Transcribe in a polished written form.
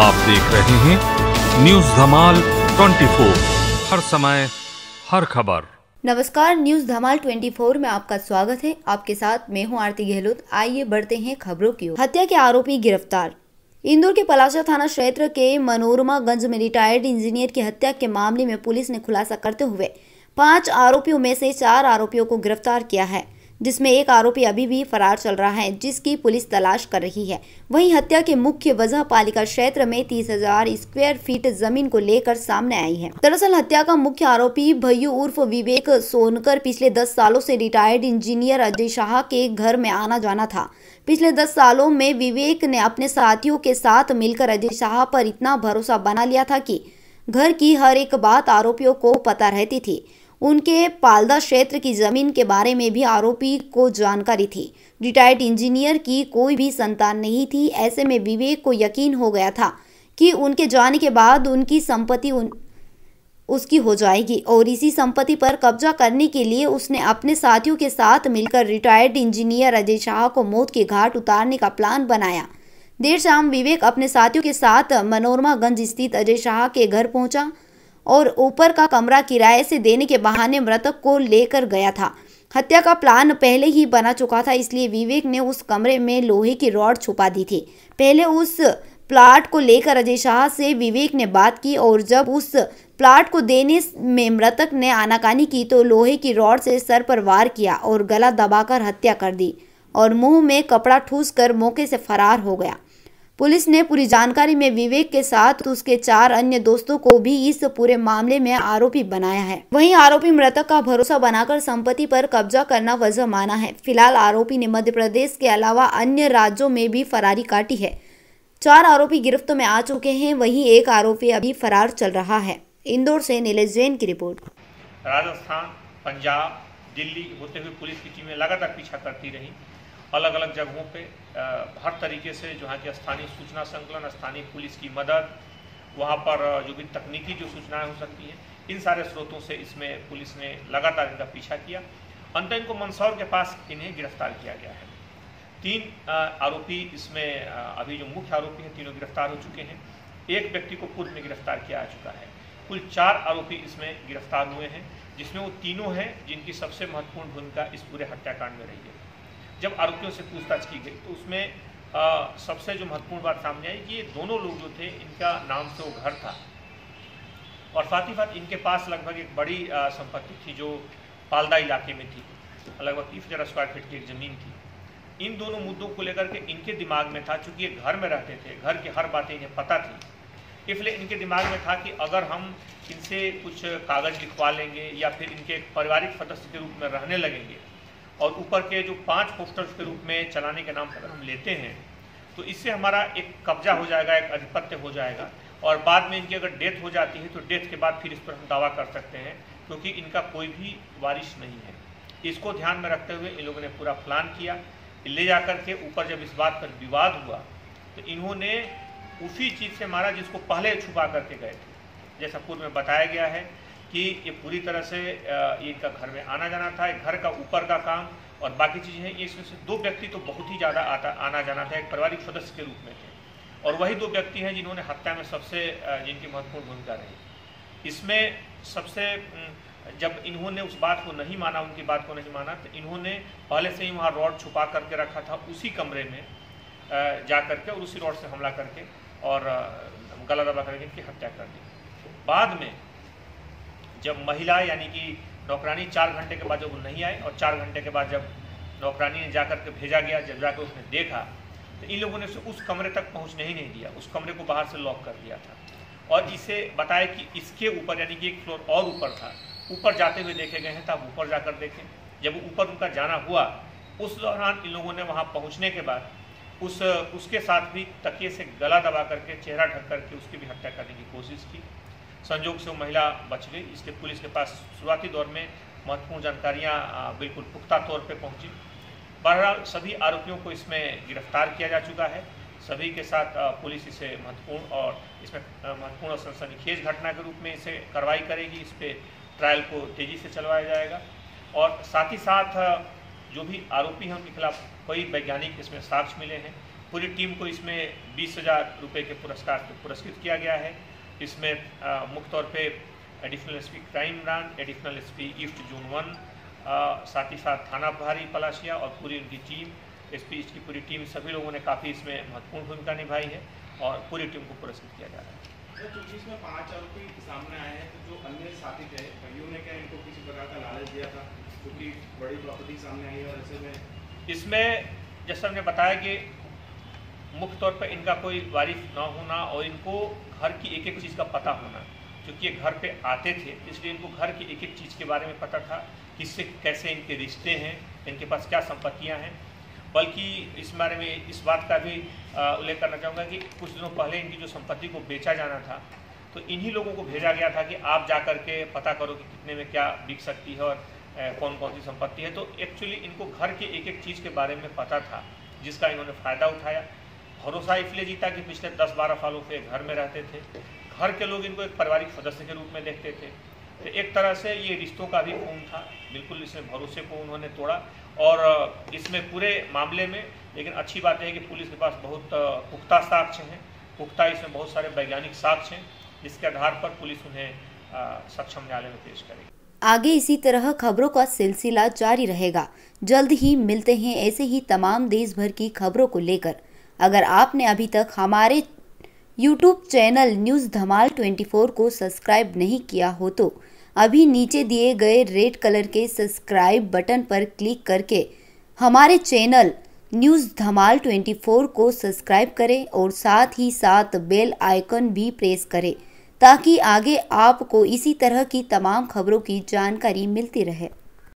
आप देख रहे हैं न्यूज धमाल 24, हर समय हर खबर। नमस्कार, न्यूज धमाल 24 में आपका स्वागत है। आपके साथ मैं हूं आरती गहलोत। आइए बढ़ते हैं खबरों की ओर। हत्या के आरोपी गिरफ्तार। इंदौर के पलासा थाना क्षेत्र के मनोरमा गंज में रिटायर्ड इंजीनियर की हत्या के मामले में पुलिस ने खुलासा करते हुए 5 आरोपियों में से 4 आरोपियों को गिरफ्तार किया है, जिसमें एक आरोपी अभी भी फरार चल रहा है, जिसकी पुलिस तलाश कर रही है। वहीं हत्या की मुख्य वजह पालिका क्षेत्र में 30,000 स्क्वायर फीट जमीन को लेकर सामने आई है। दरअसल हत्या का मुख्य आरोपी भय्यू उर्फ विवेक सोनकर पिछले 10 सालों से रिटायर्ड इंजीनियर अजय शाह के घर में आना जाना था। पिछले 10 सालों में विवेक ने अपने साथियों के साथ मिलकर अजय शाह पर इतना भरोसा बना लिया था कि घर की हर एक बात आरोपियों को पता रहती थी। उनके पालदा क्षेत्र की जमीन के बारे में भी आरोपी को जानकारी थी। रिटायर्ड इंजीनियर की कोई भी संतान नहीं थी। ऐसे में विवेक को यकीन हो गया था कि उनके जाने के बाद उनकी संपत्ति उसकी हो जाएगी और इसी संपत्ति पर कब्जा करने के लिए उसने अपने साथियों के साथ मिलकर रिटायर्ड इंजीनियर अजय शाह को मौत के घाट उतारने का प्लान बनाया। देर शाम विवेक अपने साथियों के साथ मनोरमा गंज स्थित अजय शाह के घर पहुंचा और ऊपर का कमरा किराए से देने के बहाने मृतक को लेकर गया था। हत्या का प्लान पहले ही बना चुका था, इसलिए विवेक ने उस कमरे में लोहे की रॉड छुपा दी थी। पहले उस प्लाट को लेकर अजय शाह से विवेक ने बात की और जब उस प्लाट को देने में मृतक ने आनाकानी की तो लोहे की रॉड से सर पर वार किया और गला दबाकर हत्या कर दी और मुंह में कपड़ा ठूसकर मौके से फरार हो गया। पुलिस ने पूरी जानकारी में विवेक के साथ उसके 4 अन्य दोस्तों को भी इस पूरे मामले में आरोपी बनाया है। वहीं आरोपी मृतक का भरोसा बनाकर संपत्ति पर कब्जा करना वजह माना है। फिलहाल आरोपी ने मध्य प्रदेश के अलावा अन्य राज्यों में भी फरारी काटी है। 4 आरोपी गिरफ्त में आ चुके हैं, वहीं एक आरोपी अभी फरार चल रहा है। इंदौर से नीलेश जैन की रिपोर्ट। राजस्थान, पंजाब, दिल्ली होते हुए पुलिस की टीमें लगातार पीछा करती रही। अलग अलग जगहों पे हर तरीके से जहाँ की स्थानीय सूचना संकलन, स्थानीय पुलिस की मदद, वहाँ पर जो भी तकनीकी जो सूचनाएं हो सकती हैं, इन सारे स्रोतों से इसमें पुलिस ने लगातार इनका पीछा किया। अंत इनको मंदसौर के पास इन्हें गिरफ्तार किया गया है। 3 आरोपी इसमें अभी जो मुख्य आरोपी हैं तीनों गिरफ्तार हो चुके हैं। एक व्यक्ति को पूर्व में गिरफ्तार किया जा चुका है। कुल 4 आरोपी इसमें गिरफ्तार हुए हैं, जिसमें वो तीनों हैं जिनकी सबसे महत्वपूर्ण भूमिका इस पूरे हत्याकांड में रही है। जब आरोपियों से पूछताछ की गई तो उसमें सबसे जो महत्वपूर्ण बात सामने आई कि ये दोनों लोग जो थे, इनका नाम से वो घर था और साथ ही साथ इनके पास लगभग एक बड़ी संपत्ति थी जो पालदा इलाके में थी। लगभग 30,000 स्क्वायर फीट की एक ज़मीन थी। इन दोनों मुद्दों को लेकर के इनके दिमाग में था, चूँकि ये घर में रहते थे, घर की हर बातें इन्हें पता थी, इसलिए इनके दिमाग में था कि अगर हम इनसे कुछ कागज़ लिखवा लेंगे या फिर इनके एक पारिवारिक सदस्य के रूप में रहने लगेंगे और ऊपर के जो 5 पोस्टर्स के रूप में चलाने के नाम पर हम लेते हैं तो इससे हमारा एक कब्जा हो जाएगा, एक आधिपत्य हो जाएगा और बाद में इनकी अगर डेथ हो जाती है तो डेथ के बाद फिर इस पर हम दावा कर सकते हैं, क्योंकि इनका कोई भी वारिस नहीं है। इसको ध्यान में रखते हुए इन लोगों ने पूरा प्लान किया। ले जा कर के ऊपर जब इस बात पर विवाद हुआ तो इन्होंने उसी चीज़ से मारा जिसको पहले छुपा करके गए थे। जैसा पूर्व में बताया गया है कि ये पूरी तरह से इनका घर में आना जाना था, एक घर का ऊपर का काम और बाकी चीज़ें हैं। इसमें से 2 व्यक्ति तो बहुत ही ज़्यादा आना जाना था, एक पारिवारिक सदस्य के रूप में थे और वही 2 व्यक्ति हैं जिन्होंने हत्या में सबसे जिनकी महत्वपूर्ण भूमिका रही। इसमें सबसे जब इन्होंने उस बात को नहीं माना, उनकी बात को नहीं माना, तो इन्होंने पहले से ही वहाँ रॉड छुपा करके रखा था उसी कमरे में जा करके और उसी रॉड से हमला करके और गला दबा करके इनकी हत्या कर दी। बाद में जब महिला यानी कि नौकरानी 4 घंटे के बाद जब वो नहीं आए और 4 घंटे के बाद जब नौकरानी ने जाकर के भेजा गया, जब जाकर उसने देखा तो इन लोगों ने उस कमरे तक पहुंचने ही नहीं दिया, उस कमरे को बाहर से लॉक कर दिया था और इसे बताया कि इसके ऊपर यानी कि एक फ्लोर और ऊपर था, ऊपर जाते हुए देखे गए हैं, तब ऊपर जाकर देखें। जब ऊपर उनका जाना हुआ उस दौरान इन लोगों ने वहाँ पहुँचने के बाद उसके साथ भी तकिए से गला दबा करके, चेहरा ढक करके उसकी भी हत्या करने की कोशिश की। संयोग से वो महिला बच गई। इसलिए पुलिस के पास शुरुआती दौर में महत्वपूर्ण जानकारियाँ बिल्कुल पुख्ता तौर पे पहुंची। बहरहाल सभी आरोपियों को इसमें गिरफ्तार किया जा चुका है। सभी के साथ पुलिस इसे महत्वपूर्ण और इसमें महत्वपूर्ण और सनसनीखेज घटना के रूप में इसे कार्रवाई करेगी। इस पर ट्रायल को तेज़ी से चलवाया जाएगा और साथ ही साथ जो भी आरोपी हैं उनके खिलाफ कई वैज्ञानिक इसमें साक्ष्य मिले हैं, पूरी टीम को इसमें 20,000 रुपये के पुरस्कार से पुरस्कृत किया गया है। इसमें मुख्य तौर पे additional SP crime branch, additional SP east zone 1, साथ ही साथ थाना प्रभारी पलाशिया और पूरी उनकी टीम, एसपी ईस्ट की पूरी टीम, सभी लोगों ने काफ़ी इसमें महत्वपूर्ण भूमिका निभाई है और पूरी टीम को पुरस्कृत किया जा रहा है। चूंकि इसमें 5 आरोपी सामने आए हैं, तो जो अन्य साथी थे भाइयों ने क्या इनको किसी प्रकार का लालच दिया था, क्योंकि बड़ी प्रॉपर्टी सामने आई है और ऐसे में इसमें जैसा हमने बताया कि मुख्य तौर पर इनका कोई वारिस ना होना और इनको घर की एक एक चीज़ का पता होना, क्योंकि ये घर पे आते थे इसलिए इनको घर की एक एक चीज़ के बारे में पता था, किससे कैसे इनके रिश्ते हैं, इनके पास क्या संपत्तियां हैं। बल्कि इस बारे में इस बात का भी उल्लेख करना चाहूँगा कि कुछ दिनों पहले इनकी जो संपत्ति को बेचा जाना था तो इन्हीं लोगों को भेजा गया था कि आप जा कर के पता करो कि कितने में क्या बिक सकती है और कौन कौन सी संपत्ति है। तो एक्चुअली इनको घर के एक एक चीज़ के बारे में पता था, जिसका इन्होंने फ़ायदा उठाया। भरोसा इसलिए जीता कि पिछले 10-12 सालों से घर में रहते थे, घर के लोग इनको एक पारिवारिक सदस्य के रूप में देखते थे, तो एक तरह से ये रिश्तों का भी खून था। बिल्कुल इसमें भरोसे को उन्होंने तोड़ा और इसमें पूरे मामले में, लेकिन अच्छी बात है कि पुलिस के पास बहुत पुख्ता साक्ष्य हैं, पुख्ता इसमें बहुत सारे वैज्ञानिक साक्ष्य हैं, जिसके आधार पर पुलिस उन्हें सक्षम न्यायालय में पेश करेगी। आगे इसी तरह खबरों का सिलसिला जारी रहेगा। जल्द ही मिलते हैं ऐसे ही तमाम देश भर की खबरों को लेकर। अगर आपने अभी तक हमारे YouTube चैनल न्यूज़ धमाल 24 को सब्सक्राइब नहीं किया हो तो अभी नीचे दिए गए रेड कलर के सब्सक्राइब बटन पर क्लिक करके हमारे चैनल न्यूज़ धमाल 24 को सब्सक्राइब करें और साथ ही साथ बेल आइकन भी प्रेस करें ताकि आगे आपको इसी तरह की तमाम खबरों की जानकारी मिलती रहे।